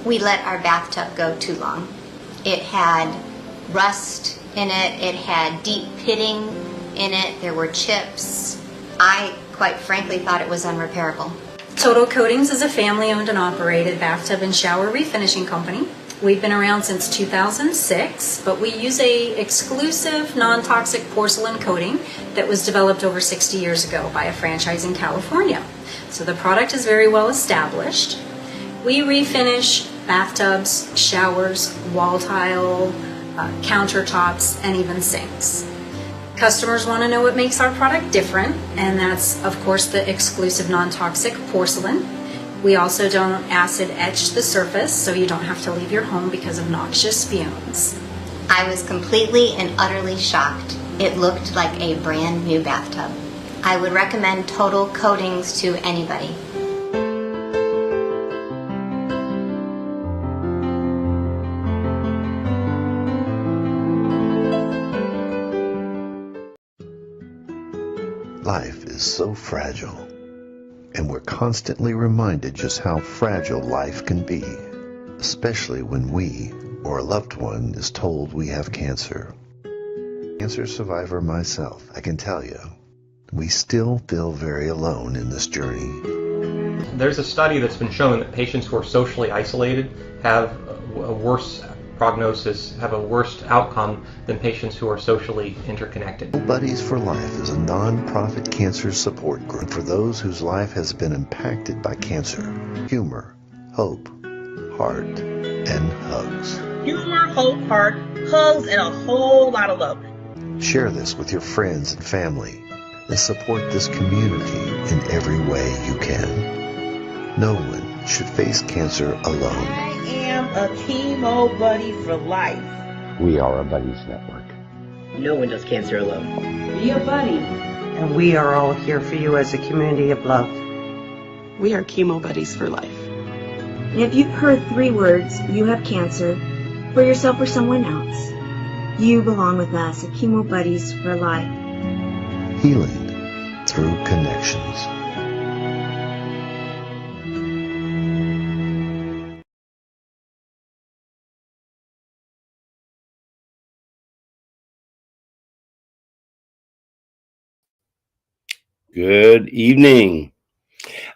We let our bathtub go too long. It had rust in it. It had deep pitting in it. There were chips. I, quite frankly, thought it was unrepairable. Total Coatings is a family-owned and operated bathtub and shower refinishing company. We've been around since 2006, but we use a exclusive non-toxic porcelain coating that was developed over 60 years ago by a franchise in California. So the product is very well established. We refinish bathtubs, showers, wall tile, countertops, and even sinks. Customers want to know what makes our product different, and that's, of course, the exclusive non-toxic porcelain. We also don't acid etch the surface, so you don't have to leave your home because of noxious fumes. I was completely and utterly shocked. It looked like a brand new bathtub. I would recommend Total Coatings to anybody. Life is so fragile, and we're constantly reminded just how fragile life can be, especially when we or a loved one is told we have cancer. Cancer survivor myself, I can tell you, we still feel very alone in this journey. There's a study that's been shown that patients who are socially isolated have a worse prognosis, have a worse outcome than patients who are socially interconnected. Buddies for Life is a non-profit cancer support group for those whose life has been impacted by cancer. Humor, hope, heart, and hugs. Humor, hope, heart, hugs, and a whole lot of love. Share this with your friends and family and support this community in every way you can. No one should face cancer alone. I am a chemo buddy for life. We are a buddies network. No one does cancer alone. Be a buddy. And we are all here for you as a community of love. We are chemo buddies for life. And if you've heard 3 words, you have cancer, for yourself or someone else, you belong with us at Chemo Buddies for Life. Healing through connections. Good evening.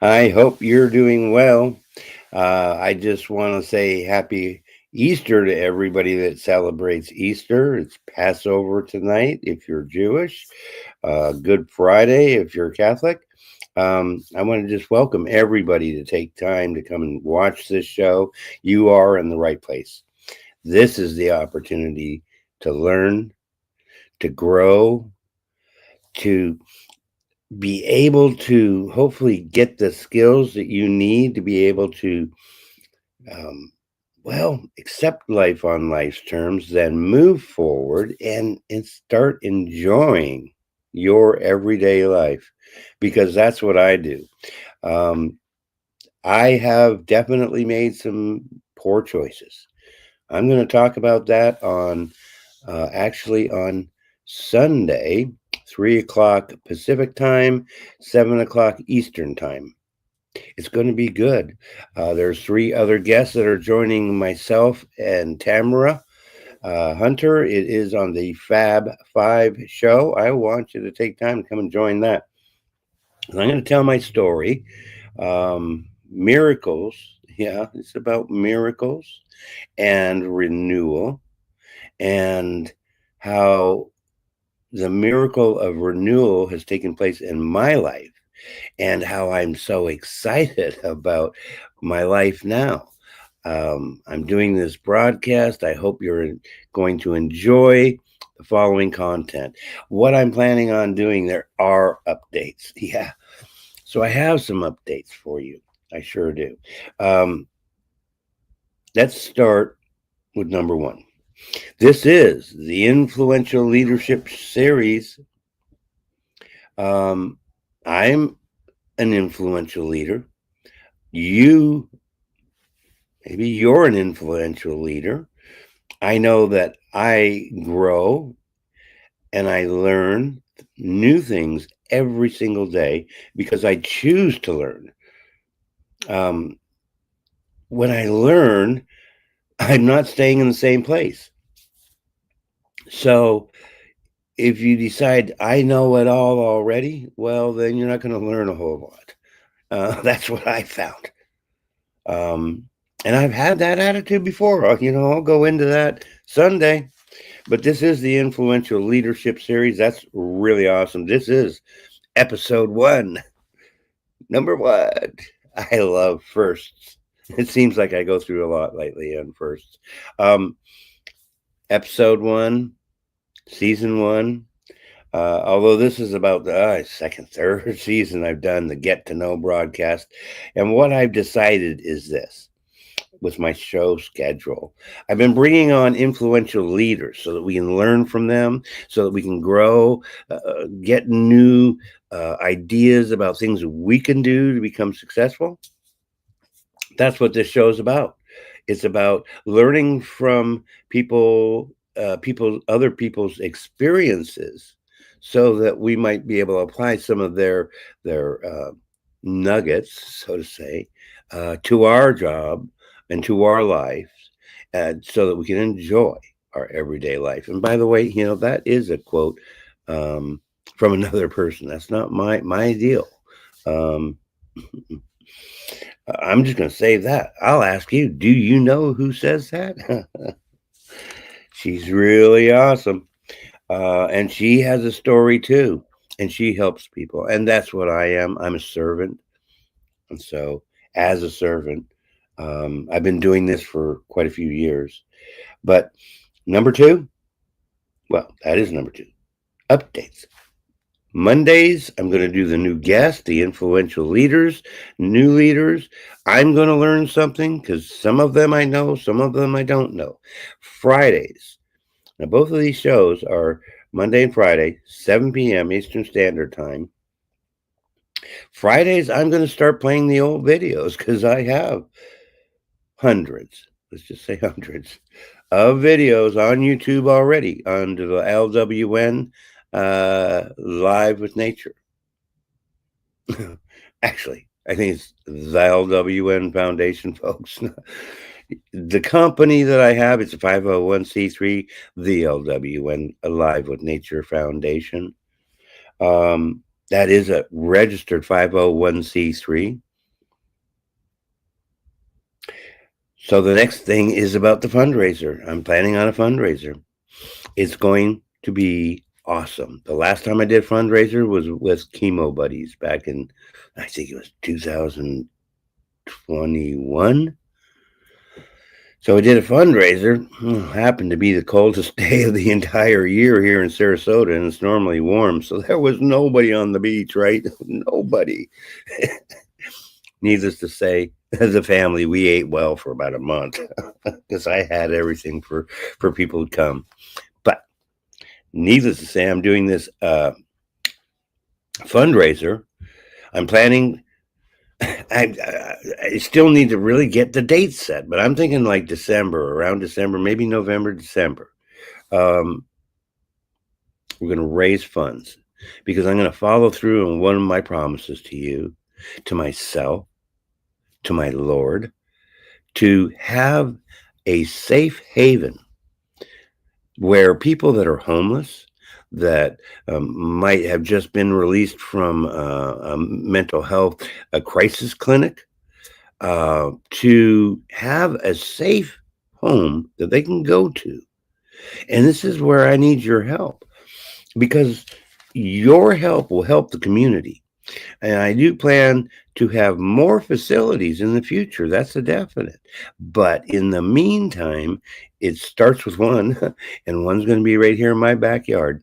I hope you're doing well. I just want to say happy Easter to everybody that celebrates Easter. It's Passover tonight if you're Jewish. Good Friday if you're Catholic. I want to just welcome everybody to take time to come and watch this show. You are in the right place. This is the opportunity to learn, to grow, to be able to hopefully get the skills that you need to be able to, accept life on life's terms, then move forward and start enjoying your everyday life, because that's what I do. I have definitely made some poor choices. I'm going to talk about that on Sunday, 3 o'clock Pacific time, 7 o'clock Eastern time. It's going to be good. There's 3 other guests that are joining myself and Tamara Hunter. It is on the Fab 5 show. I want you to take time to come and join that. And I'm going to tell my story. Miracles. Yeah, it's about miracles and renewal, and how the miracle of renewal has taken place in my life, and how I'm so excited about my life now. I'm doing this broadcast. I hope you're going to enjoy the following content. What I'm planning on doing, there are updates. Yeah. So I have some updates for you. I sure do. Let's start with number 1. This is the Influential Leadership Series. I'm an influential leader. Maybe you're an influential leader. I know that I grow and I learn new things every single day because I choose to learn. when I learn, I'm not staying in the same place. So if you decide I know it all already, well, then you're not going to learn a whole lot. That's what I found. And I've had that attitude before. I'll go into that Sunday. But this is the Influential Leadership Series. That's really awesome. This is episode 1. Number 1. I love firsts. It seems like I go through a lot lately on firsts. Episode 1, season 1. Although this is about the second, third season I've done the Get to Know broadcast. And what I've decided is this. With my show schedule, I've been bringing on influential leaders so that we can learn from them, so that we can grow, get new ideas about things we can do to become successful. That's what this show is about. It's about learning from other people's experiences, so that we might be able to apply some of their nuggets, so to say, to our job and to our lives, so that we can enjoy our everyday life. And by the way, that is a quote from another person. That's not my deal. I'm just going to say that. I'll ask you, do you know who says that? She's really awesome. And she has a story too. And she helps people. And that's what I am. I'm a servant. And so as a servant, I've been doing this for quite a few years. But number 2, well, that is number 2. Updates. Mondays, I'm going to do the new guest, the influential leaders, new leaders. I'm going to learn something because some of them I know, some of them I don't know. Fridays. Now, both of these shows are Monday and Friday, 7 p.m. Eastern Standard Time. Fridays, I'm going to start playing the old videos because I have hundreds, let's just say hundreds, of videos on YouTube already under the LWN Live with Nature. Actually, I think it's the LWN Foundation, folks. The company that I have, it's a 501c3, the LWN Live with Nature Foundation. That is a registered 501c3. So the next thing is about the fundraiser. I'm planning on a fundraiser. It's going to be awesome. The last time I did a fundraiser was with Chemo Buddies back in, I think it was 2021. So I did a fundraiser. Happened to be the coldest day of the entire year here in Sarasota, and it's normally warm. So there was nobody on the beach, right? Nobody. Needless to say, as a family, we ate well for about a month because I had everything for people to come. But needless to say, I'm doing this fundraiser. I'm planning. I still need to really get the date set, but I'm thinking like December, around December, maybe November, December. We're going to raise funds because I'm going to follow through on one of my promises to you, to myself, to my Lord, to have a safe haven where people that are homeless, that might have just been released from a mental health crisis clinic, to have a safe home that they can go to. And this is where I need your help, because your help will help the community. And I do plan to have more facilities in the future. That's a definite. But in the meantime, it starts with one, and one's going to be right here in my backyard,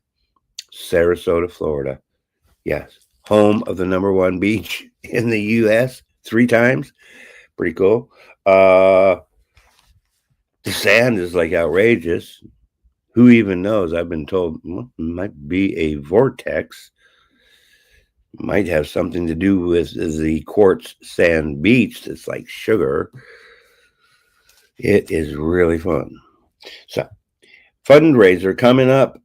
Sarasota, Florida. Yes, home of the #1 beach in the U.S. 3 times. Pretty cool. The sand is like outrageous. Who even knows? I've been told it might be a vortex. Might have something to do with the quartz sand beach that's like sugar. It is really fun. So, fundraiser coming up.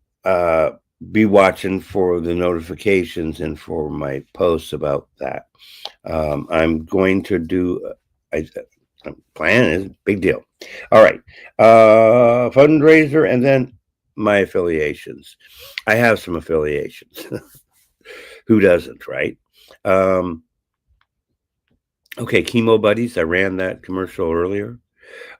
Be watching for the notifications and for my posts about that. I'm going to do, Plan is big deal. All right. Fundraiser and then my affiliations. I have some affiliations. Who doesn't, right? Okay, Chemo Buddies. I ran that commercial earlier.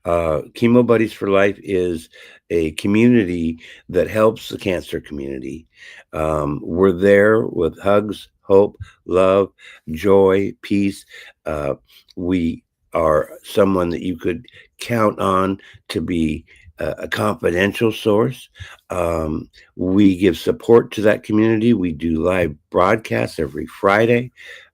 Chemo Buddies for Life is a community that helps the cancer community. We're there with hugs, hope, love, joy, peace. We are someone that you could count on to be a confidential source. We give support to that community. We do live broadcasts every Friday.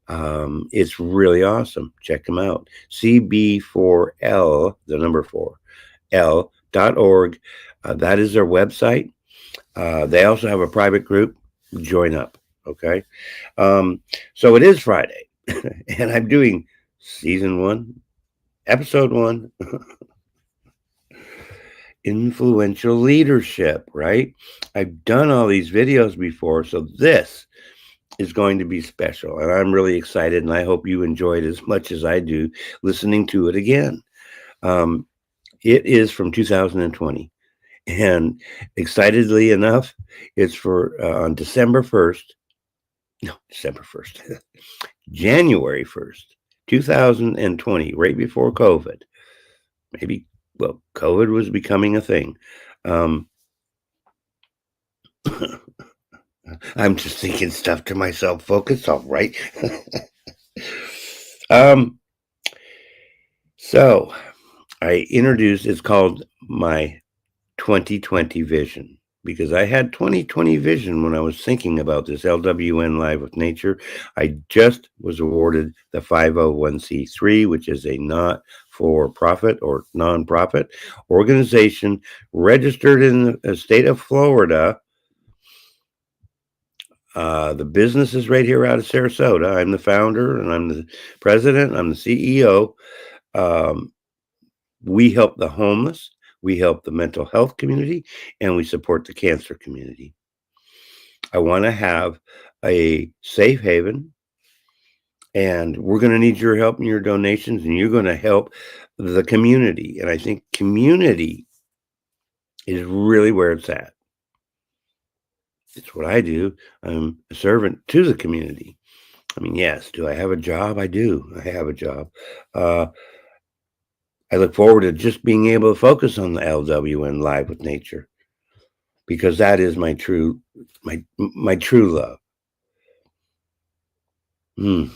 It's really awesome. Check them out. CB4L, the number 4, L.org. That is their website. They also have a private group. Join up. Okay. So it is Friday, and I'm doing season 1, episode 1. Influential leadership, right? I've done all these videos before, so this is going to be special, and I'm really excited, and I hope you enjoyed as much as I do listening to it again. It is from 2020, and excitedly enough, it's for on December 1st, January 1st, 2020, right before COVID. Maybe, well, COVID was becoming a thing. I'm just thinking stuff to myself. Focus, all right. So I introduced, it's called my 2020 vision, because I had 2020 vision when I was thinking about this LWN Live with Nature. I just was awarded the 501c3, which is a not-for-profit or nonprofit organization registered in the state of Florida. The business is right here out of Sarasota. I'm the founder and I'm the president. I'm the CEO. We help the homeless. We help the mental health community, and we support the cancer community. I want to have a safe haven, and we're going to need your help and your donations, and you're going to help the community. And I think community is really where it's at. It's what I do. I'm a servant to the community. I mean, yes, do I have a job? I do. I have a job. I look forward to just being able to focus on the LWN Live with Nature, because that is my true love. I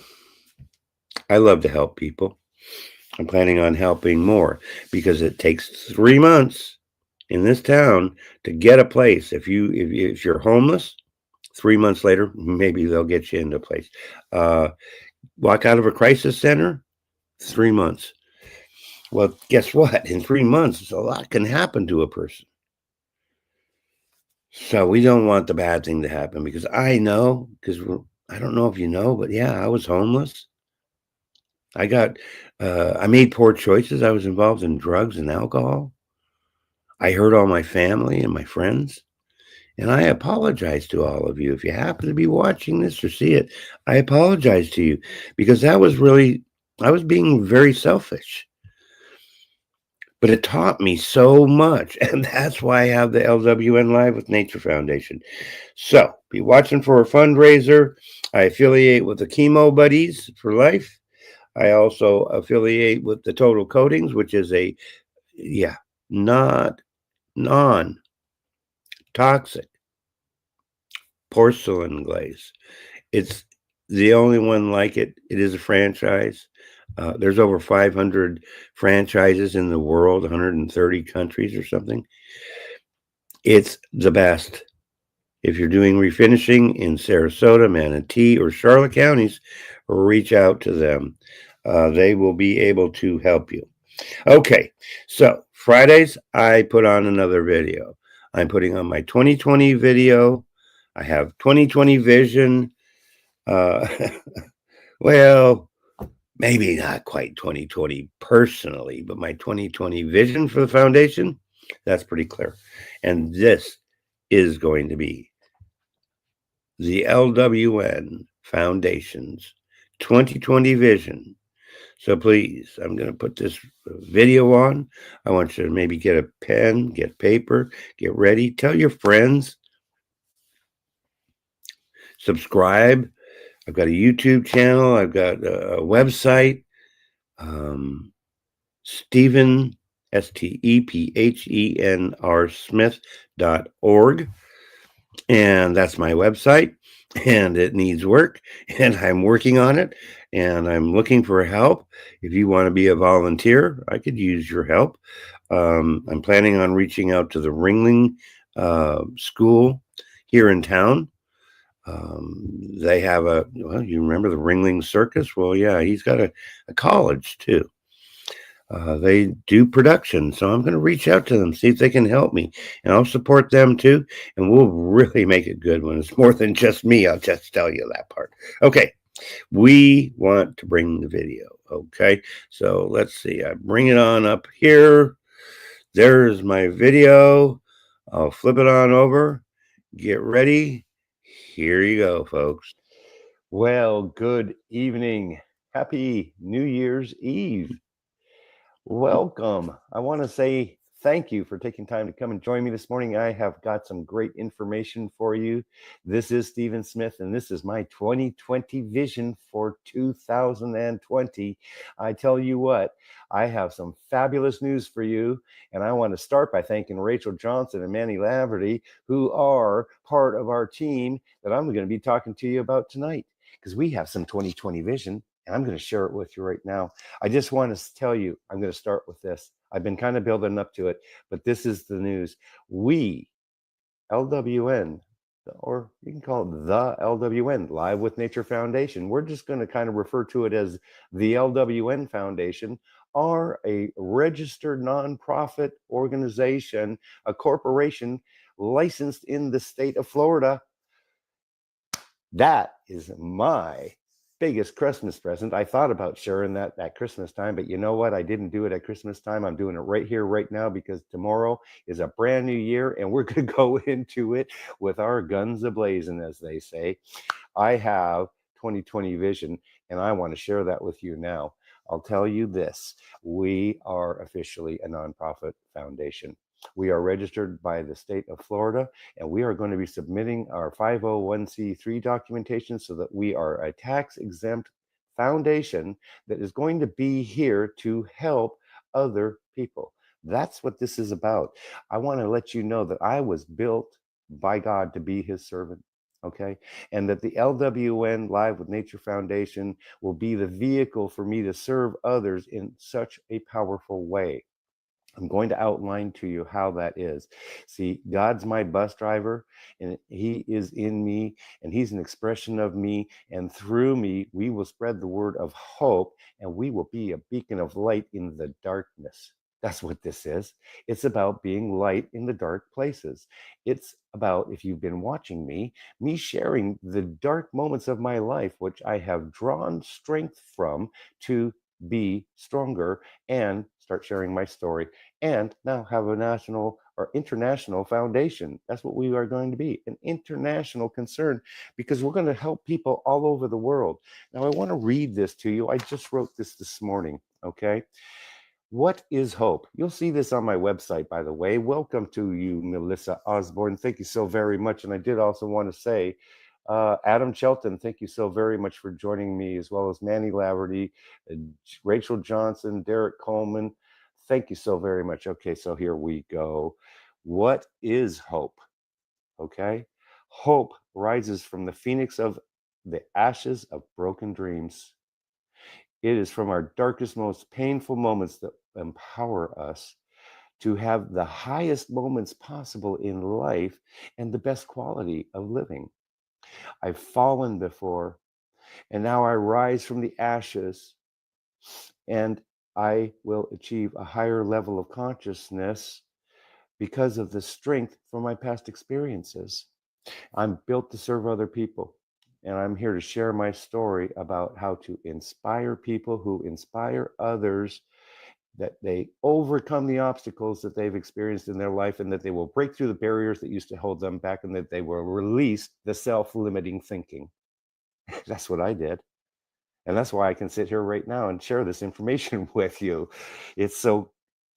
love to help people. I'm planning on helping more, because it takes 3 months in this town to get a place. If you're homeless, 3 months later, maybe they'll get you into a place. Walk out of a crisis center, 3 months. Well, guess what? In 3 months, a lot can happen to a person. So we don't want the bad thing to happen, because I know, because I don't know if you know, but yeah, I was homeless. I made poor choices. I was involved in drugs and alcohol. I hurt all my family and my friends. And I apologize to all of you. If you happen to be watching this or see it, I apologize to you, because I was being very selfish. But it taught me so much. And that's why I have the LWN Live with Nature Foundation. So be watching for a fundraiser. I affiliate with the Chemo Buddies for Life. I also affiliate with the Total Coatings, which is a non-toxic porcelain glaze. It's the only one like it. It is a franchise. There's over 500 franchises in the world, 130 countries or something. It's the best. If you're doing refinishing in Sarasota, Manatee, or Charlotte counties, reach out to them. They will be able to help you. Okay, so Fridays, I put on another video. I'm putting on my 2020 video. I have 2020 vision. Well, maybe not quite 2020 personally, but my 2020 vision for the foundation, that's pretty clear. And this is going to be the LWN Foundation's 2020 vision. So please, I'm going to put this video on. I want you to maybe get a pen, get paper, get ready. Tell your friends. Subscribe. I've got a YouTube channel. I've got a website. Stephen, STEPHENR Smith.org. And that's my website. And it needs work. And I'm working on it. And I'm looking for help. If you want to be a volunteer, I could use your help. I'm planning on reaching out to the Ringling School here in town. They have you remember the Ringling Circus? Well, yeah, he's got a college too. They do production, so I'm going to reach out to them, see if they can help me, and I'll support them too, and we'll really make it good when it's more than just me. I'll just tell you that part. Okay, we want to bring the video, okay? So let's see. I bring it on up here. There's my video. I'll flip it on over. Get ready. Here you go, folks. Well, good evening. Happy New Year's Eve. Welcome. I want to say thank you for taking time to come and join me this morning. I have got some great information for you. This is Stephen Smith, and this is my 2020 vision for 2020. I tell you what, I have some fabulous news for you, and I want to start by thanking Rachel Johnson and Manny Laverty, who are part of our team that I'm going to be talking to you about tonight, because we have some 2020 vision. And I'm going to share it with you right now. I just want to tell you, I'm going to start with this. I've been kind of building up to it, but this is the news. We, LWN, or you can call it the LWN, Live with Nature Foundation. We're just going to kind of refer to it as the LWN Foundation, are a registered nonprofit organization, a corporation licensed in the state of Florida. That is my biggest Christmas present. I thought about sharing that at Christmas time, but you know what? I didn't do it at Christmas time. I'm doing it right here, right now, because tomorrow is a brand new year and we're going to go into it with our guns ablazing, as they say. I have 2020 vision and I want to share that with you now. I'll tell you this. We are officially a nonprofit foundation. We are registered by the state of Florida, and we are going to be submitting our 501c3 documentation so that we are a tax-exempt foundation that is going to be here to help other people. That's what this is about. I want to let you know that I was built by God to be his servant. Okay, and that the LWN Live with Nature Foundation will be the vehicle for me to serve others in such a powerful way. I'm going to outline to you how that is. See, God's my bus driver, and he is in me, and he's an expression of me, and through me, we will spread the word of hope, and we will be a beacon of light in the darkness. That's what this is. It's about being light in the dark places. It's about, if you've been watching me sharing the dark moments of my life, which I have drawn strength from to be stronger and start sharing my story, and now have a national or international foundation. That's what we are going to be, an international concern, because we're going to help people all over the world. Now, I want to read this to you. I just wrote this morning, okay? What is hope? You'll see this on my website, by the way. Welcome to you, Melissa Osborne. Thank you so very much. And I did also want to say, Adam Shelton, thank you so very much for joining me, as well as Manny Laverty, Rachel Johnson, Derek Coleman. Thank you so very much. Okay, so here we go. What is hope? Okay, hope rises from the phoenix of the ashes of broken dreams. It is from our darkest, most painful moments that empower us to have the highest moments possible in life and the best quality of living. I've fallen before, and now I rise from the ashes, and I will achieve a higher level of consciousness because of the strength from my past experiences. I'm built to serve other people, and I'm here to share my story about how to inspire people who inspire others, that they overcome the obstacles that they've experienced in their life, and that they will break through the barriers that used to hold them back, and that they will release the self-limiting thinking. That's what I did. And that's why I can sit here right now and share this information with you. It's so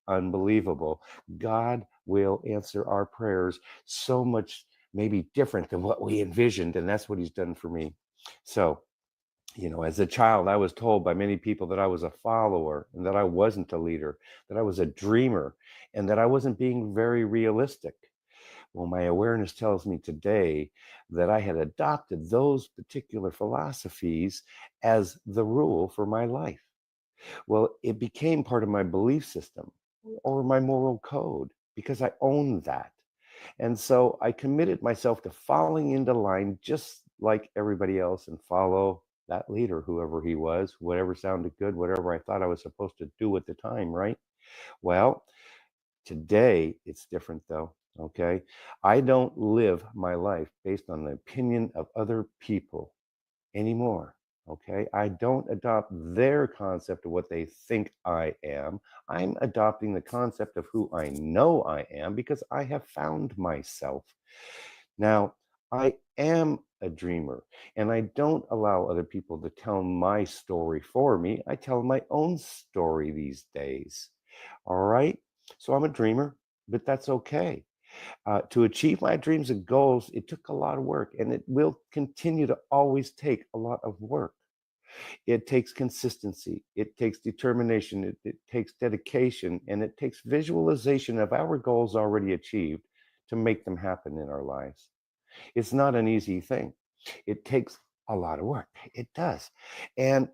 unbelievable. God will answer our prayers so much, maybe different than what we envisioned. And that's what he's done for me. So, as a child, I was told by many people that I was a follower and that I wasn't a leader, that I was a dreamer, and that I wasn't being very realistic. Well, my awareness tells me today that I had adopted those particular philosophies as the rule for my life. Well, it became part of my belief system or my moral code because I owned that. And so I committed myself to falling into line just like everybody else and follow that leader, whoever he was, whatever sounded good, whatever I thought I was supposed to do at the time, right? Well, today it's different though, okay? I don't live my life based on the opinion of other people anymore. Okay, I don't adopt their concept of what they think I am. I'm adopting the concept of who I know I am because I have found myself. Now, I am a dreamer and I don't allow other people to tell my story for me. I tell my own story these days. All right, so I'm a dreamer, but that's okay. To achieve my dreams and goals, it took a lot of work and it will continue to always take a lot of work. It takes consistency, it takes determination, it takes dedication, and it takes visualization of our goals already achieved to make them happen in our lives. It's not an easy thing. It takes a lot of work. It does. And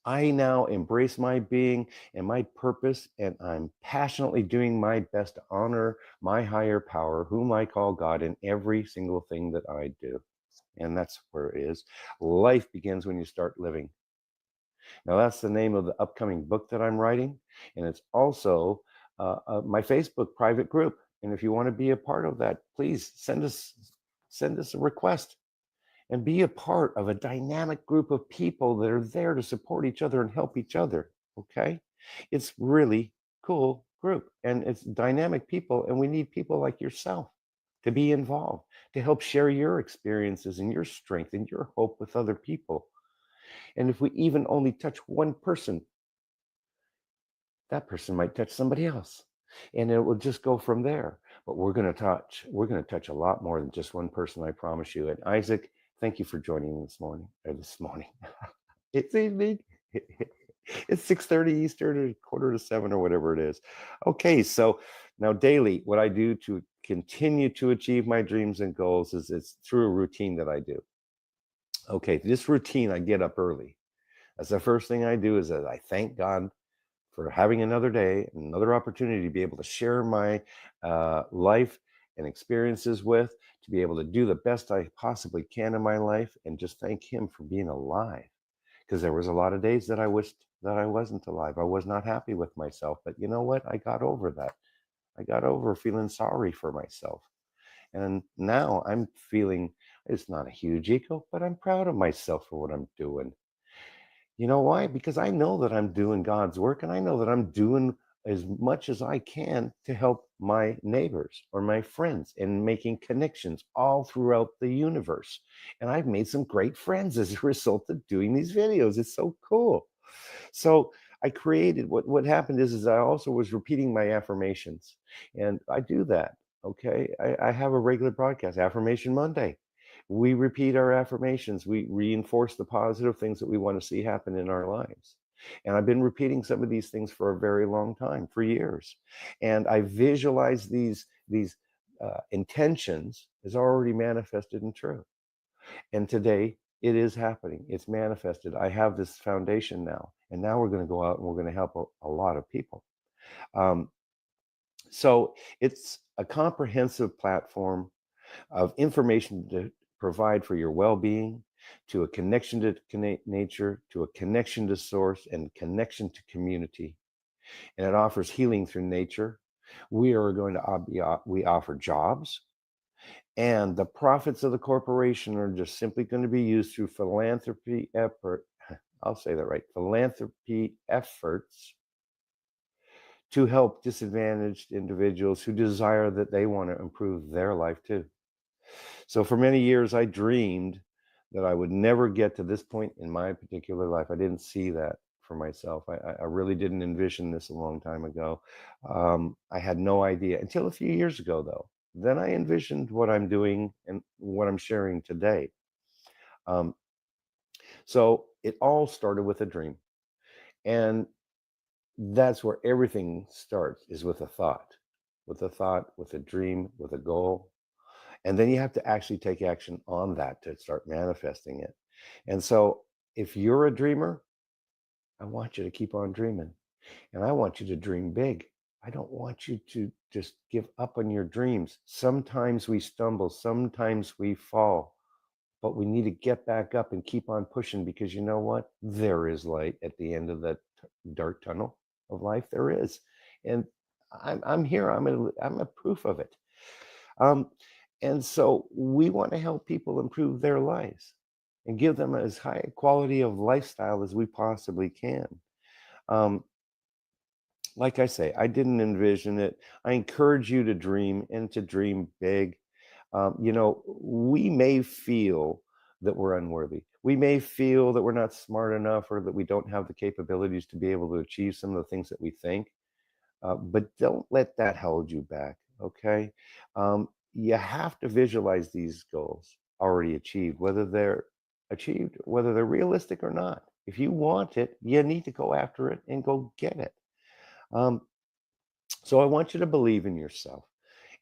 I now embrace my being and my purpose, and I'm passionately doing my best to honor my higher power, whom I call God, in every single thing that I do. And that's where it is. Life begins when you start living. Now, that's the name of the upcoming book that I'm writing. And it's also my Facebook private group. And if you want to be a part of that, please send us a request and be a part of a dynamic group of people that are there to support each other and help each other. Okay, it's really cool group and it's dynamic people, and we need people like yourself to be involved, to help share your experiences and your strength and your hope with other people. And if we even only touch one person, that person might touch somebody else, and it will just go from there. But we're going to touch a lot more than just one person, I promise you. And Isaac, thank you for joining me this morning. It's evening. It's 6:30 Eastern or 6:45 or whatever it is. Okay, so now daily, what I do to continue to achieve my dreams and goals is it's through a routine that I do. Okay, this routine, I get up early. That's the first thing I do is that I thank God for having another day, another opportunity to be able to share my life and experiences with, to be able to do the best I possibly can in my life, and just thank him for being alive. Because there was a lot of days that I wished that I wasn't alive. I was not happy with myself. But you know what? I got over that. I got over feeling sorry for myself. And now I'm feeling, it's not a huge ego, but I'm proud of myself for what I'm doing. You know why? Because I know that I'm doing God's work, and I know that I'm doing as much as I can to help my neighbors or my friends and making connections all throughout the universe. And I've made some great friends as a result of doing these videos. It's so cool. So I created what happened is I also was repeating my affirmations, and I do that. Okay. I have a regular broadcast, Affirmation Monday. We repeat our affirmations. We reinforce the positive things that we want to see happen in our lives. And I've been repeating some of these things for a very long time, for years. And I visualize these intentions as already manifested and true. And today it is happening. It's manifested. I have this foundation now. And now we're going to go out and we're going to help a lot of people. So it's a comprehensive platform of information to provide for your well-being, to a connection to nature, to a connection to source, and connection to community. And it offers healing through nature. We offer jobs, and the profits of the corporation are just simply going to be used through philanthropy effort. I'll say that right. Philanthropy efforts to help disadvantaged individuals who desire that they want to improve their life too. So for many years, I dreamed that I would never get to this point in my particular life. I didn't see that for myself. I really didn't envision this a long time ago. I had no idea until a few years ago, though. Then I envisioned what I'm doing and what I'm sharing today. So it all started with a dream. And that's where everything starts, is with a thought, with a dream, with a goal. And then you have to actually take action on that to start manifesting it. And so if you're a dreamer, I want you to keep on dreaming. And I want you to dream big. I don't want you to just give up on your dreams. Sometimes we stumble, sometimes we fall, but we need to get back up and keep on pushing, because you know what? There is light at the end of that dark tunnel of life. There is. And I'm here. I'm a proof of it. And so we want to help people improve their lives and give them as high a quality of lifestyle as we possibly can. Like I say, I didn't envision it. I encourage you to dream, and to dream big. We may feel that we're unworthy. We may feel that we're not smart enough, or that we don't have the capabilities to be able to achieve some of the things that we think. But don't let that hold you back, okay? You have to visualize these goals already achieved, whether they're realistic or not. If you want it, you need to go after it and go get it. So I want you to believe in yourself.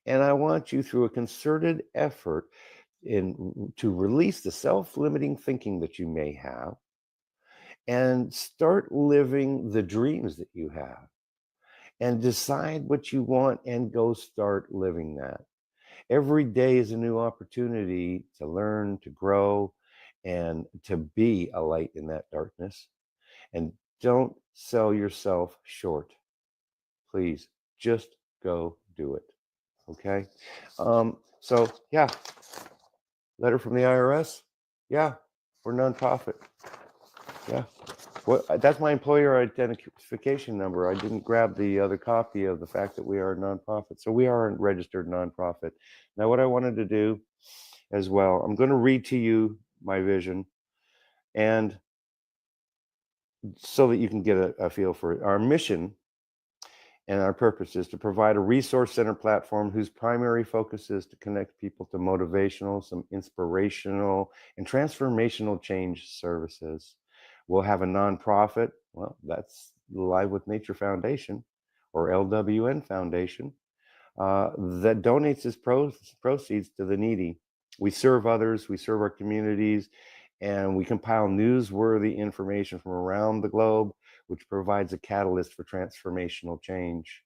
And I want you, through a concerted effort, to release the self-limiting thinking that you may have, and start living the dreams that you have, and decide what you want and go start living that. Every day is a new opportunity to learn, to grow, and to be a light in that darkness. And don't sell yourself short. Please, just go do it. Okay? So yeah, letter from the IRS. Yeah, we're nonprofit. Yeah. Well, that's my employer identification number. I didn't grab the other copy of the fact that we are a nonprofit. So we are a registered nonprofit. Now, what I wanted to do as well, I'm going to read to you my vision, and so that you can get a feel for it. Our mission and our purpose is to provide a resource center platform whose primary focus is to connect people to motivational, some inspirational, and transformational change services. We'll have a nonprofit. Well, that's Live with Nature Foundation, or LWN Foundation, that donates its proceeds to the needy. We serve others, we serve our communities, and we compile newsworthy information from around the globe, which provides a catalyst for transformational change.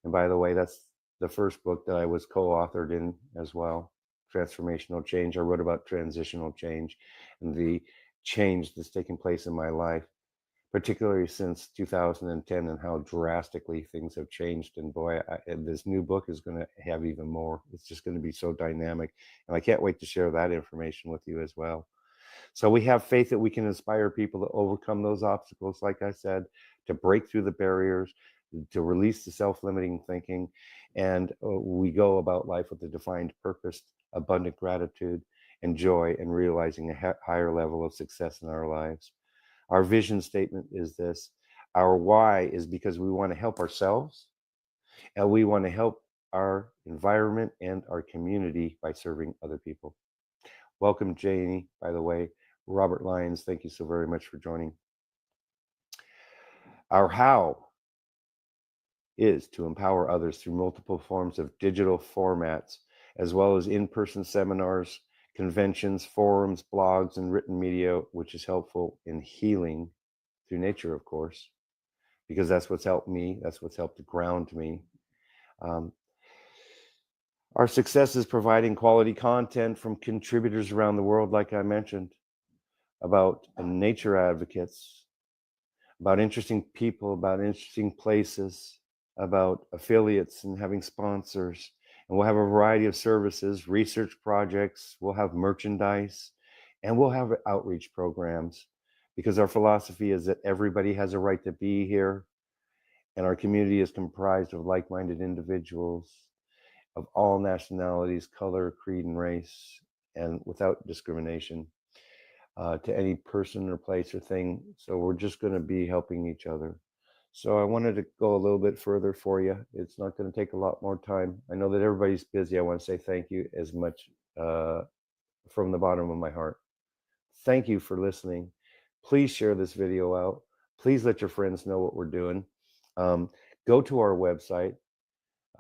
And by the way, that's the first book that I was co-authored in as well, Transformational Change. I wrote about transitional change and the change that's taken place in my life, particularly since 2010, and how drastically things have changed. And boy, this new book is going to have even more. It's just going to be so dynamic. And I can't wait to share that information with you as well. So we have faith that we can inspire people to overcome those obstacles, like I said, to break through the barriers, to release the self-limiting thinking. And we go about life with a defined purpose, abundant gratitude, and joy, and realizing a higher level of success in our lives. Our vision statement is this: our why is because we want to help ourselves, and we want to help our environment and our community by serving other people. Welcome, Janie, by the way. Robert Lyons, thank you so very much for joining. Our how is to empower others through multiple forms of digital formats, as well as in-person seminars, conventions, forums, blogs, and written media, which is helpful in healing through nature, of course, because that's what's helped me. That's what's helped to ground me. Our success is providing quality content from contributors around the world, like I mentioned, about nature advocates, about interesting people, about interesting places, about affiliates and having sponsors. And we'll have a variety of services, research projects, we'll have merchandise, and we'll have outreach programs, because our philosophy is that everybody has a right to be here, and our community is comprised of like-minded individuals of all nationalities, color, creed, and race, and without discrimination. to any person or place or thing. So we're just going to be helping each other. So I wanted to go a little bit further for you. It's not going to take a lot more time. I know that everybody's busy. I want to say thank you as much from the bottom of my heart. Thank you for listening. Please share this video out. Please let your friends know what we're doing. Go to our website,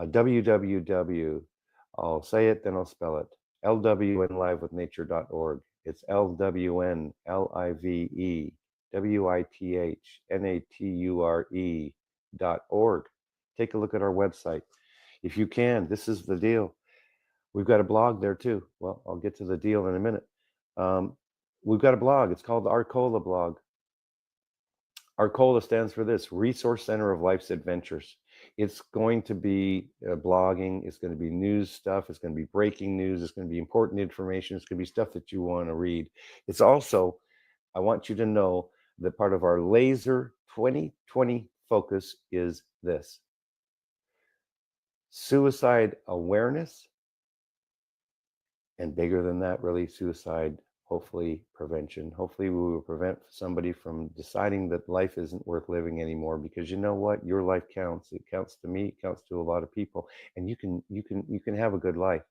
www. I'll say it, then I'll spell it. lwnlivewithnature.org. It's lwnlivewithnature.org. Take a look at our website. If you can, this is the deal. We've got a blog there too. Well, I'll get to the deal in a minute. We've got a blog. It's called the Arcola blog. Arcola stands for this, Resource Center of Life's Adventures. It's going to be blogging. It's going to be news stuff. It's going to be breaking news. It's going to be important information. It's going to be stuff that you want to read. It's also, I want you to know that part of our Laser 2020 focus is this: suicide awareness, and bigger than that, really, suicide, hopefully, prevention. Hopefully we will prevent somebody from deciding that life isn't worth living anymore, because you know what? Your life counts. It counts to me, it counts to a lot of people, and you can have a good life.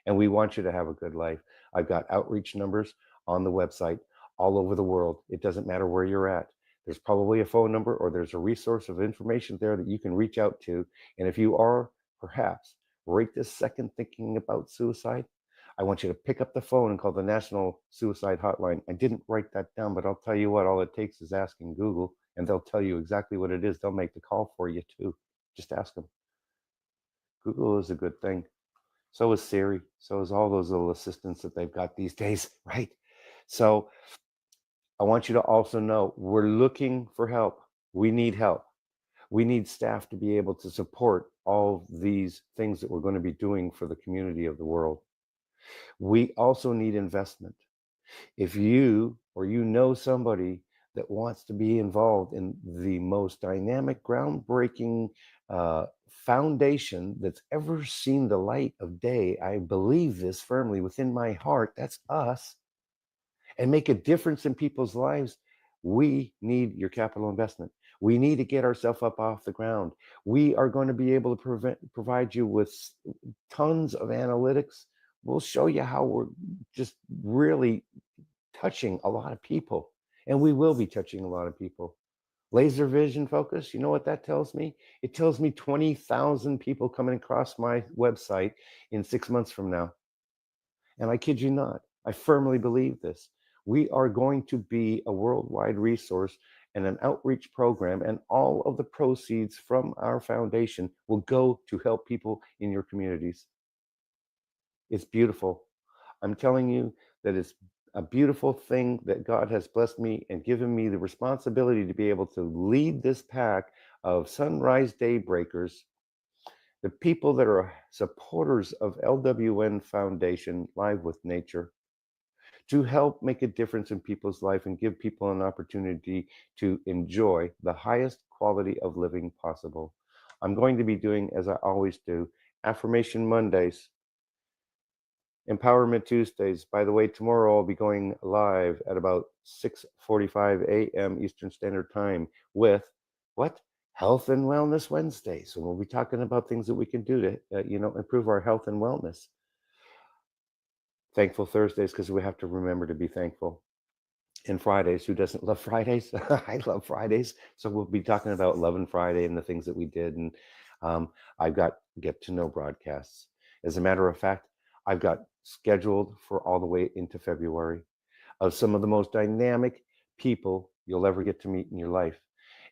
And we want you to have a good life. I've got outreach numbers on the website all over the world. It doesn't matter where you're at. There's probably a phone number or there's a resource of information there that you can reach out to. And if you are perhaps right this second thinking about suicide, I want you to pick up the phone and call the National Suicide Hotline. I didn't write that down, but I'll tell you what, all it takes is asking Google, and they'll tell you exactly what it is. They'll make the call for you too. Just ask them. Google is a good thing. So is Siri. So is all those little assistants that they've got these days, right? So I want you to also know we're looking for help. We need help. We need staff to be able to support all these things that we're going to be doing for the community of the world. We also need investment. If you or you know somebody that wants to be involved in the most dynamic, groundbreaking foundation that's ever seen the light of day, I believe this firmly within my heart, that's us, and make a difference in people's lives, we need your capital investment. We need to get ourselves up off the ground. We are going to be able to provide you with tons of analytics. We'll show you how we're just really touching a lot of people, and we will be touching a lot of people. Laser vision focus, you know what that tells me? It tells me 20,000 people coming across my website in 6 months from now. And I kid you not, I firmly believe this. We are going to be a worldwide resource and an outreach program, and all of the proceeds from our foundation will go to help people in your communities. It's beautiful. I'm telling you that it's a beautiful thing that God has blessed me and given me the responsibility to be able to lead this pack of sunrise daybreakers, the people that are supporters of LWN Foundation, Live with Nature, to help make a difference in people's life and give people an opportunity to enjoy the highest quality of living possible. I'm going to be doing, as I always do, Affirmation Mondays, Empowerment Tuesdays. By the way, tomorrow I'll be going live at about 6:45 a.m. Eastern Standard Time with what? Health and Wellness Wednesday. So we'll be talking about things that we can do to, improve our health and wellness. Thankful Thursdays, because we have to remember to be thankful. And Fridays, who doesn't love Fridays? I love Fridays. So we'll be talking about Love and Friday and the things that we did. And I've got get to know broadcasts. As a matter of fact, I've got scheduled for all the way into February of some of the most dynamic people you'll ever get to meet in your life.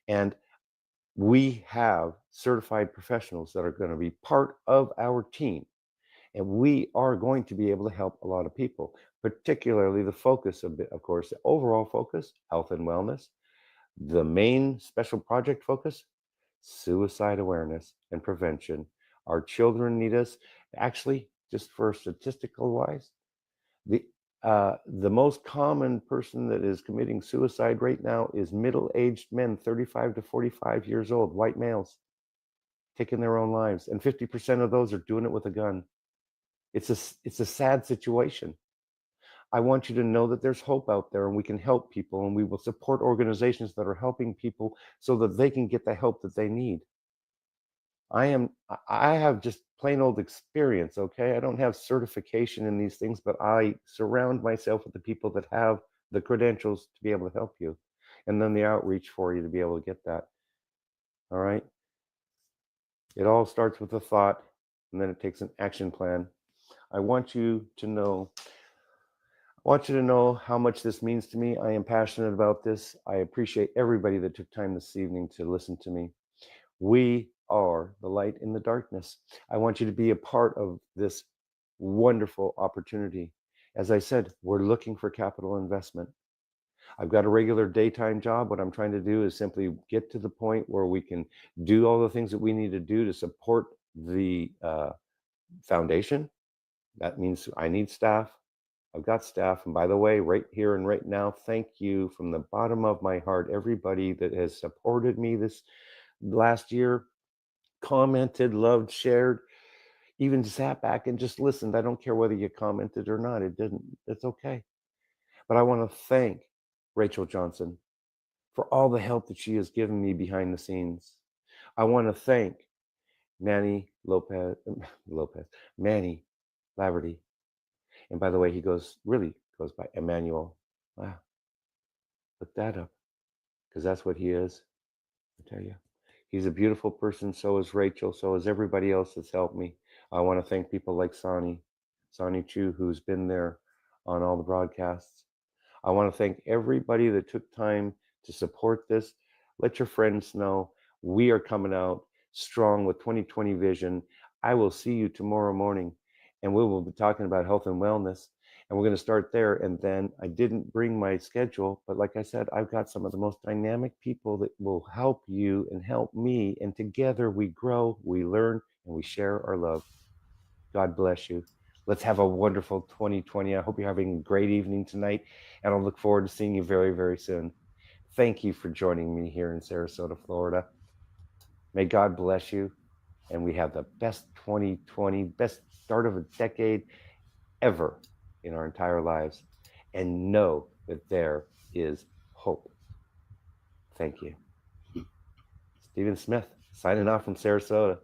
And we have certified professionals that are going to be part of our team. And we are going to be able to help a lot of people, particularly the focus of course, the overall focus, health and wellness. The main special project focus, suicide awareness and prevention. Our children need us. Actually, just for statistical wise, the most common person that is committing suicide right now is middle-aged men, 35 to 45 years old, white males, taking their own lives. And 50% of those are doing it with a gun. It's a sad situation. I want you to know that there's hope out there and we can help people, and we will support organizations that are helping people so that they can get the help that they need. I have just plain old experience, okay? I don't have certification in these things, but I surround myself with the people that have the credentials to be able to help you, and then the outreach for you to be able to get that. All right? It all starts with a thought, and then it takes an action plan. I want you to know how much this means to me. I am passionate about this. I appreciate everybody that took time this evening to listen to me. We are the light in the darkness. I want you to be a part of this wonderful opportunity. As I said, we're looking for capital investment. I've got a regular daytime job. What I'm trying to do is simply get to the point where we can do all the things that we need to do to support the foundation. That means I need staff. I've got staff. And by the way, right here and right now, thank you from the bottom of my heart, everybody that has supported me this last year, commented, loved, shared, even sat back and just listened. I don't care whether you commented or not. It's okay. But I want to thank Rachel Johnson for all the help that she has given me behind the scenes. I want to thank Manny Laverty. And by the way, he really goes by Emmanuel. Wow. Look that up, because that's what he is. I tell you, he's a beautiful person. So is Rachel. So is everybody else that's helped me. I want to thank people like Sonny Chu, who's been there on all the broadcasts. I want to thank everybody that took time to support this. Let your friends know we are coming out strong with 2020 vision. I will see you tomorrow morning, and we will be talking about health and wellness. And we're going to start there. And then I didn't bring my schedule, but like I said, I've got some of the most dynamic people that will help you and help me. And together we grow, we learn, and we share our love. God bless you. Let's have a wonderful 2020. I hope you're having a great evening tonight, and I'll look forward to seeing you very, very soon. Thank you for joining me here in Sarasota, Florida. May God bless you, and we have the best 2020, best start of a decade ever in our entire lives, and know that there is hope. Thank you. Stephen Smith, signing off from Sarasota.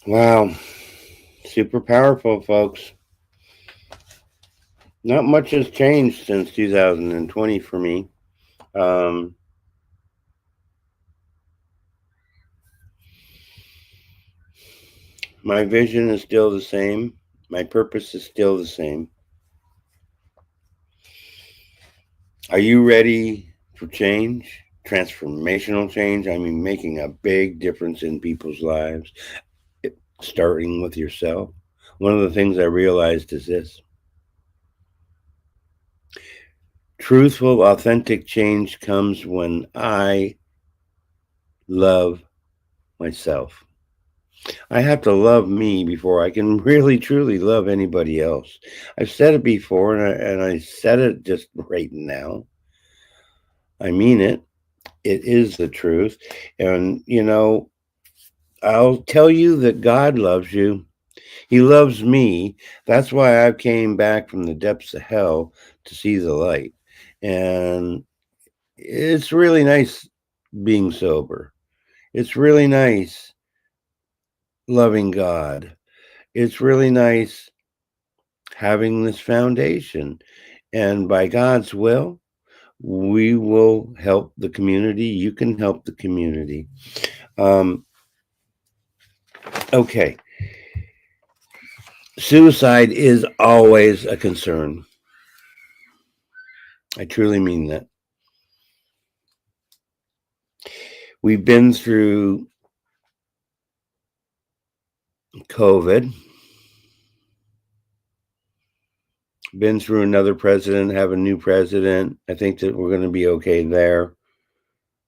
Wow. Super powerful, folks. Not much has changed since 2020 for me. My vision is still the same. My purpose is still the same. Are you ready for change? Transformational change? I mean, making a big difference in people's lives, starting with yourself. One of the things I realized is this: truthful, authentic change comes when I love myself. I have to love me before I can really, truly love anybody else. I've said it before, and I said it just right now. I mean it. It is the truth. And, I'll tell you that God loves you. He loves me. That's why I came back from the depths of hell to see the light. And it's really nice being sober. It's really nice loving God. It's really nice having this foundation. And by God's will, we will help the community. You can help the community. Okay. Suicide is always a concern. I truly mean that. We've been through COVID. been through another president, have a new president. I think that we're going to be okay there.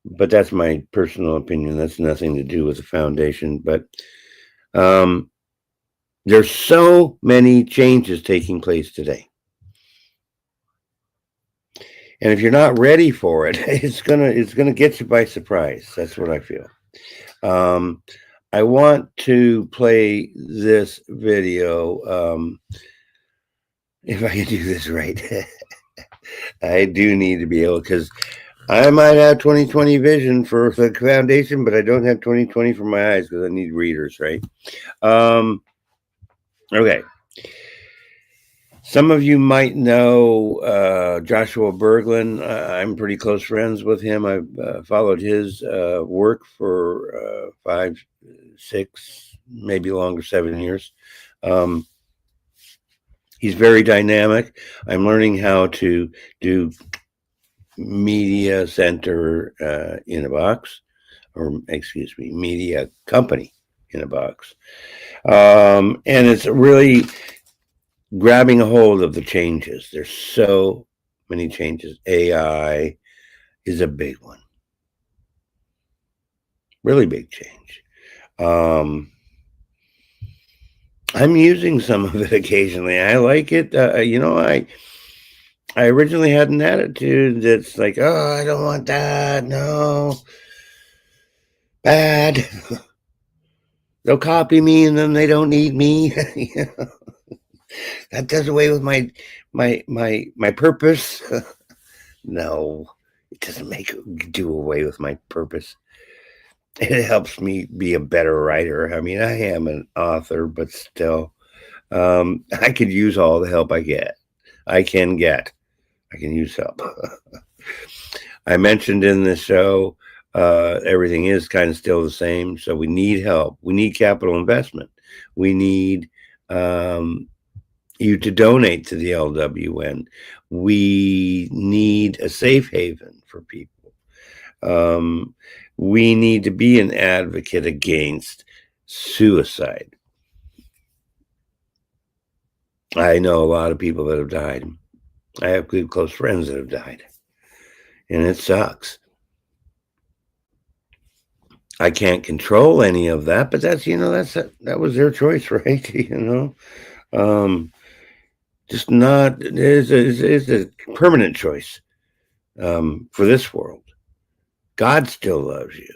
But that's my personal opinion. That's nothing to do with the foundation. But there's so many changes taking place today. And if you're not ready for it, it's gonna get you by surprise. That's what I feel. I want to play this video. If I can do this right, I do need to be able, because I might have 20/20 vision for the foundation, but I don't have 20/20 for my eyes because I need readers, right? Okay. Some of you might know Joshua Berglund. I'm pretty close friends with him. I've followed his work for 5, 6, maybe longer, 7 years. He's very dynamic. I'm learning how to do media center in a box, or excuse me, media company in a box. And it's really grabbing a hold of the changes. There's so many changes. AI is a big one. Really big change. I'm using some of it occasionally. I like it. I originally had an attitude that's like, oh, I don't want that. No. Bad. They'll copy me and then they don't need me. That does away with my purpose. No, it doesn't do away with my purpose. It helps me be a better writer. I mean, I am an author, but still, I could use all the help I get. I can use help. I mentioned in the show, everything is kind of still the same. So we need help. We need capital investment. We need you to donate to the LWN. We need a safe haven for people. We need to be an advocate against suicide. I know a lot of people that have died. I have good close friends that have died. And it sucks. I can't control any of that, but that was their choice, right? Just not, it's a permanent choice for this world. God still loves you.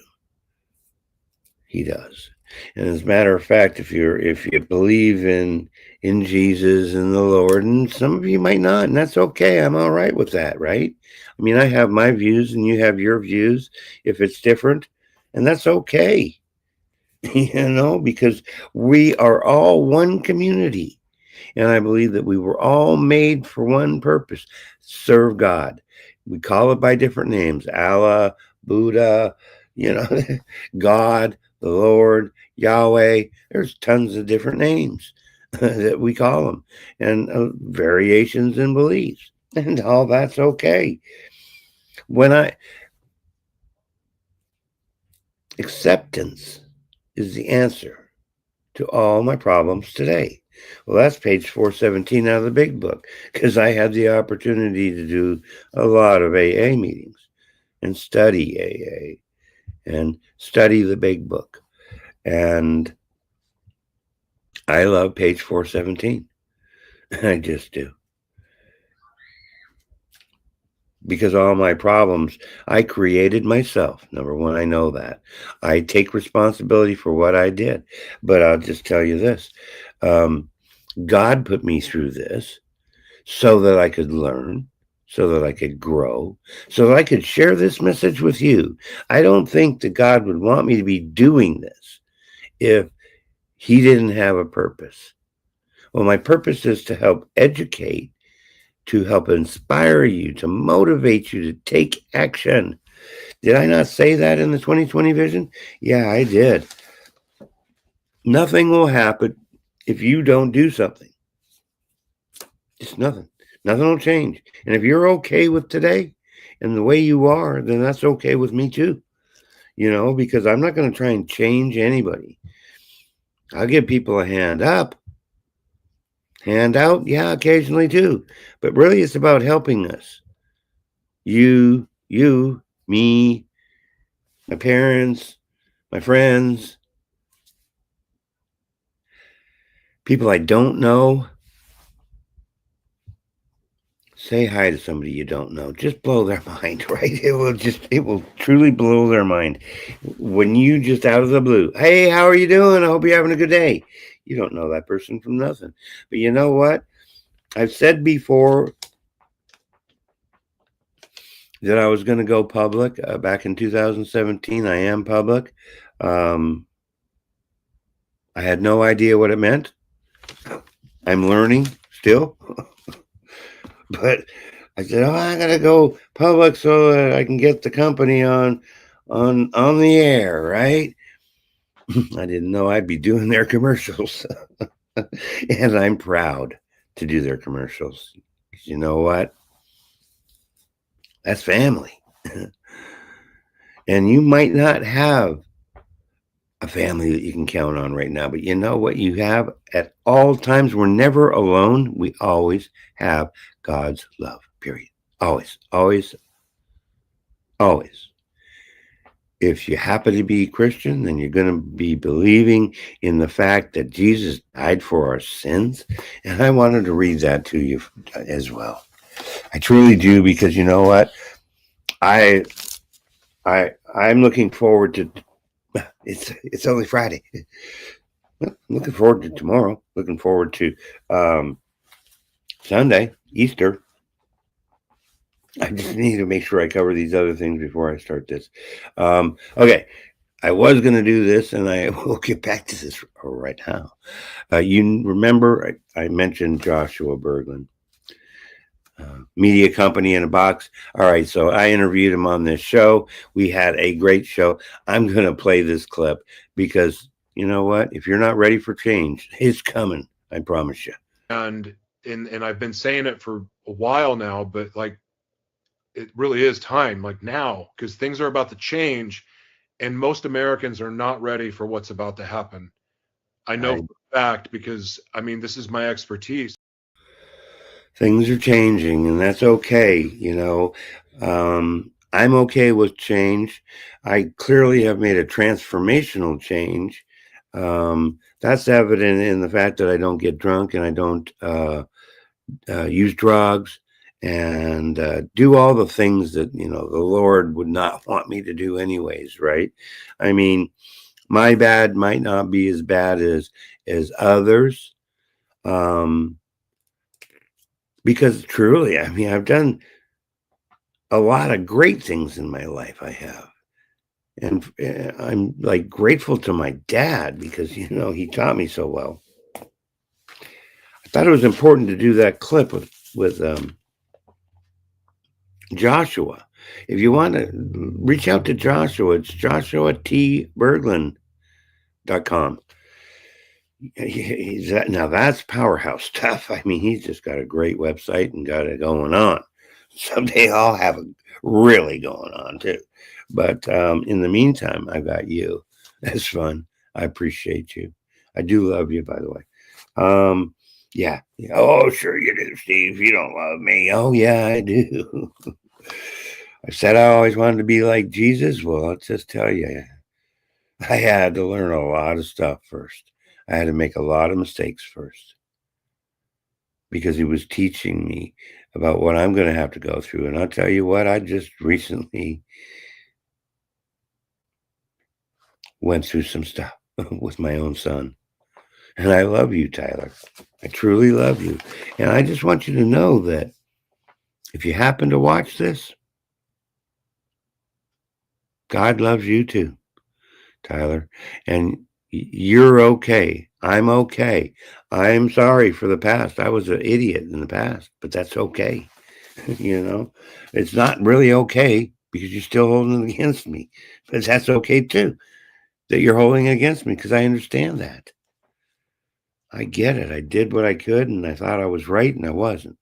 He does. And as a matter of fact, if you believe in Jesus and the Lord, and some of you might not, and that's okay. I'm all right with that, right? I mean, I have my views and you have your views if it's different, and that's okay. Because we are all one community. And I believe that we were all made for one purpose: serve God. We call it by different names: Allah, Buddha, God, the Lord, Yahweh. There's tons of different names that we call them, and variations in beliefs, and all that's okay. Acceptance is the answer to all my problems today. Well, that's page 417 out of the big book, because I had the opportunity to do a lot of AA meetings and study AA and study the big book. And I love page 417. I just do. Because all my problems, I created myself. Number one, I know that. I take responsibility for what I did. But I'll just tell you this. God put me through this so that I could learn, so that I could grow, so that I could share this message with you. I don't think that God would want me to be doing this if he didn't have a purpose. Well, my purpose is to help educate, to help inspire you, to motivate you to take action. Did I not say that in the 20/20 vision? Yeah, I did. Nothing will happen if you don't do something. Just nothing. Nothing will change. And if you're okay with today and the way you are, then that's okay with me too. Because I'm not going to try and change anybody. I'll give people a hand up. Hand out, yeah, occasionally too. But really, it's about helping us. You, me, my parents, my friends, people I don't know. Say hi to somebody you don't know. Just blow their mind, right? It will truly blow their mind. When you just out of the blue, hey, how are you doing? I hope you're having a good day. You don't know that person from nothing. But you know what? I've said before that I was going to go public back in 2017. I am public. I had no idea what it meant. I'm learning still. But I said, "Oh, I gotta go public so that I can get the company on the air, right?" I didn't know I'd be doing their commercials, and I'm proud to do their commercials. You know what? That's family, and you might not have a family that you can count on right now, but you know what you have at all times? We're never alone. We always have God's love. Period. Always, always, always. If you happen to be Christian, then you're going to be believing in the fact that Jesus died for our sins. And I wanted to read that to you as well. I truly do, because you know what? I'm looking forward to it's only Friday. I'm looking forward to tomorrow. Looking forward to Sunday, Easter. I just need to make sure I cover these other things before I start this. Okay. I was going to do this, and I will get back to this right now. You remember I mentioned Joshua Berglund, media company in a box. All right, so I interviewed him on this show. We had a great show. I'm going to play this clip because you know what? If you're not ready for change, it's coming. I promise you. And I've been saying it for a while now, but like it really is time, like now, because things are about to change. And most Americans are not ready for what's about to happen. I know for a fact because, I mean, this is my expertise. Things are changing, and that's okay. You know, I'm okay with change. I clearly have made a transformational change. That's evident in the fact that I don't get drunk and I don't use drugs and do all the things that, you know, the Lord would not want me to do anyways, right? I mean, my bad might not be as bad as others. Because truly, I mean, I've done a lot of great things in my life. I have. And I'm like grateful to my dad because, you know, he taught me so well. I thought it was important to do that clip with Joshua. If you want to reach out to Joshua, it's joshuatberglund.com. Now that's powerhouse stuff. I mean, he's just got a great website and got it going on. Someday I'll have it really going on too. But in the meantime, I got you. That's fun. I appreciate you. I do love you, by the way. Yeah. Oh, sure you do, Steve. You don't love me. Oh, yeah, I do. I said I always wanted to be like Jesus. Well, I'll just tell you, I had to learn a lot of stuff first. I had to make a lot of mistakes first because he was teaching me about what I'm going to have to go through. And I'll tell you what, I just recently went through some stuff with my own son. And I love you, Tyler. I truly love you. And I just want you to know that if you happen to watch this, God loves you too, Tyler. And you're okay. I'm okay. I'm sorry for the past. I was an idiot in the past, but that's okay. You know, it's not really okay because you're still holding it against me, but that's okay too, that you're holding it against me because I understand that. I get it. I did what I could and I thought I was right and I wasn't.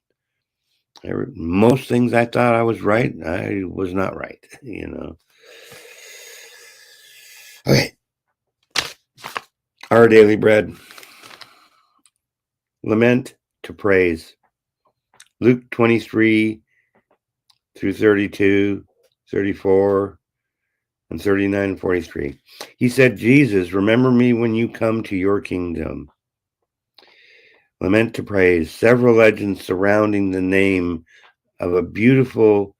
Most things I thought I was right, I was not right, you know. Okay. Our daily bread. Lament to praise. Luke 23 through 32, 34, and 39 and 43. He said, Jesus, remember me when you come to your kingdom. Lament to praise. Several legends surrounding the name of a beautiful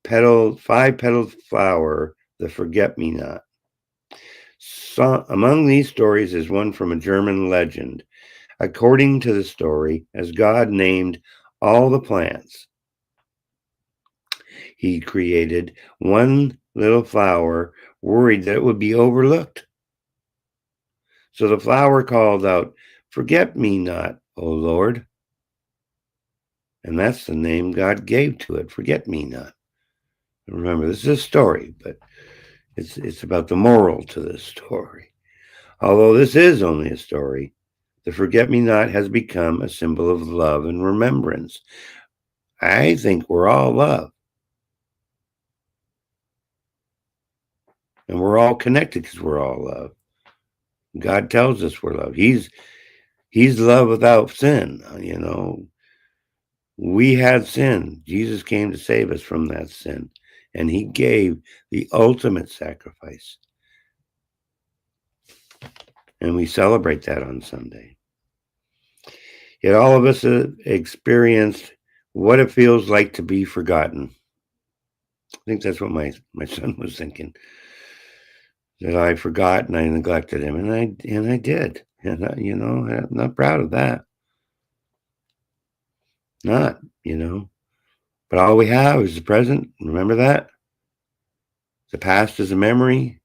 five-petaled flower, the forget-me-not. So, among these stories is one from a German legend. According to the story, as God named all the plants he created, one little flower worried that it would be overlooked. So the flower called out, "Forget me not, O Lord." And that's the name God gave to it, forget me not. Remember, this is a story, but it's about the moral to this story. Although this is only a story, the forget-me-not has become a symbol of love and remembrance. I think we're all love. And we're all connected because we're all love. God tells us we're love. He's love without sin, you know. We had sin. Jesus came to save us from that sin. And he gave the ultimate sacrifice. And we celebrate that on Sunday. Yet all of us have experienced what it feels like to be forgotten. I think that's what my son was thinking. That I forgot and I neglected him, and I did. And I'm not proud of that. Not, But all we have is the present. Remember that? The past is a memory.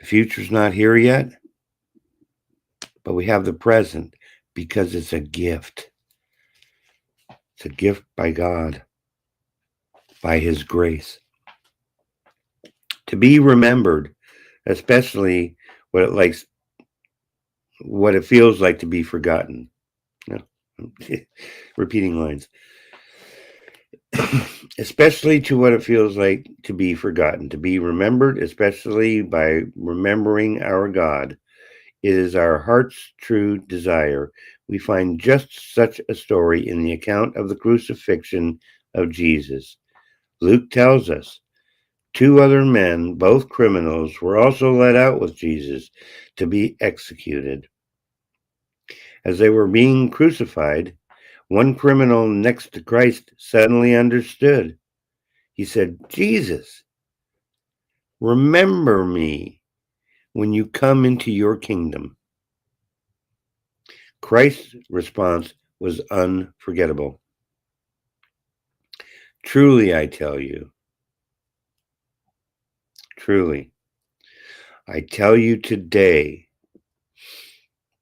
The future's not here yet. But we have the present because it's a gift. It's a gift by God, by his grace. To be remembered, especially what it feels like to be forgotten. Repeating lines. Especially to what it feels like to be forgotten, to be remembered, especially by remembering our God. It is our heart's true desire. We find just such a story in the account of the crucifixion of Jesus. Luke tells us 2 other men, both criminals, were also led out with Jesus to be executed. As they were being crucified, one criminal next to Christ suddenly understood. He said, Jesus, remember me when you come into your kingdom. Christ's response was unforgettable. Truly, I tell you, truly, I tell you today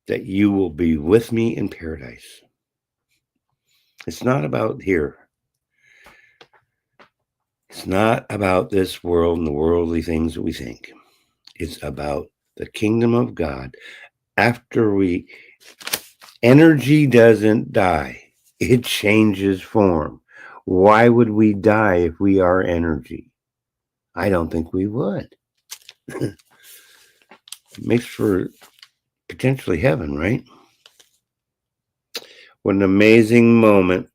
that you will be with me in paradise. It's not about here. It's not about this world and the worldly things that we think. It's about the kingdom of God. Energy doesn't die. It changes form. Why would we die if we are energy? I don't think we would. It makes for potentially heaven, right? What an amazing moment.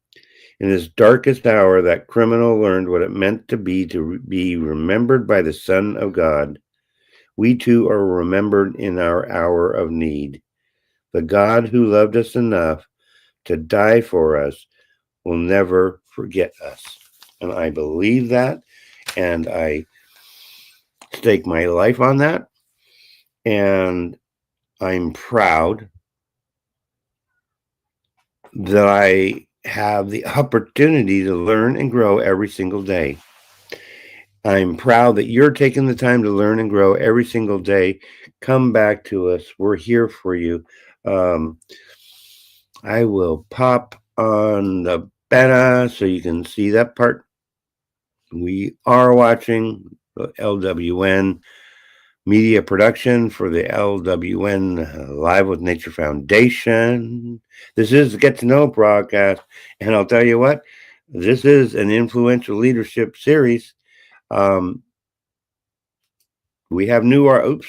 In his darkest hour, that criminal learned what it meant to be remembered by the Son of God. We too are remembered in our hour of need. The God who loved us enough to die for us will never forget us. And I believe that, and I stake my life on that, and I'm proud that I have the opportunity to learn and grow every single day. I'm proud that you're taking the time to learn and grow every single day. Come back to us. We're here for you. I will pop on the beta so you can see that part. We are watching the LWN media production for the LWN Live with Nature Foundation. This is the Get to Know broadcast, and I'll tell you what, this is an influential leadership series. We have new articles.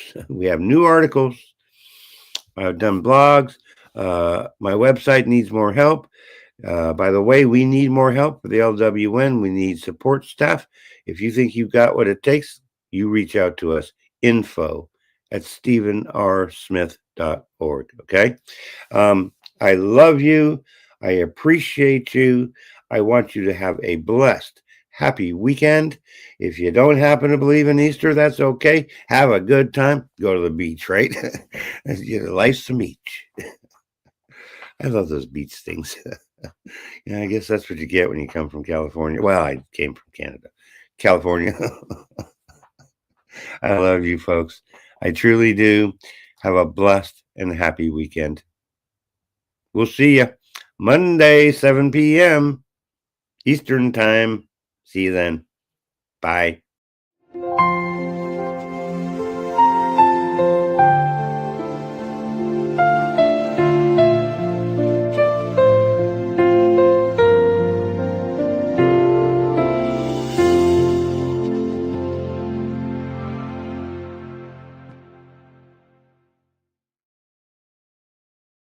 I've done blogs. My website needs more help. By the way, we need more help for the LWN. We need support staff. If you think you've got what it takes, you reach out to us. info@stephenrsmith.org. Okay. I love you. I appreciate you. I want you to have a blessed, happy weekend. If you don't happen to believe in Easter, that's okay. Have a good time. Go to the beach, right? Life's some beach. I love those beach things. Yeah, I guess that's what you get when you come from California. Well, I came from Canada. California. I love you folks. I truly do. Have a blessed and happy weekend. We'll see you Monday, 7 p.m. Eastern Time. See you then. Bye.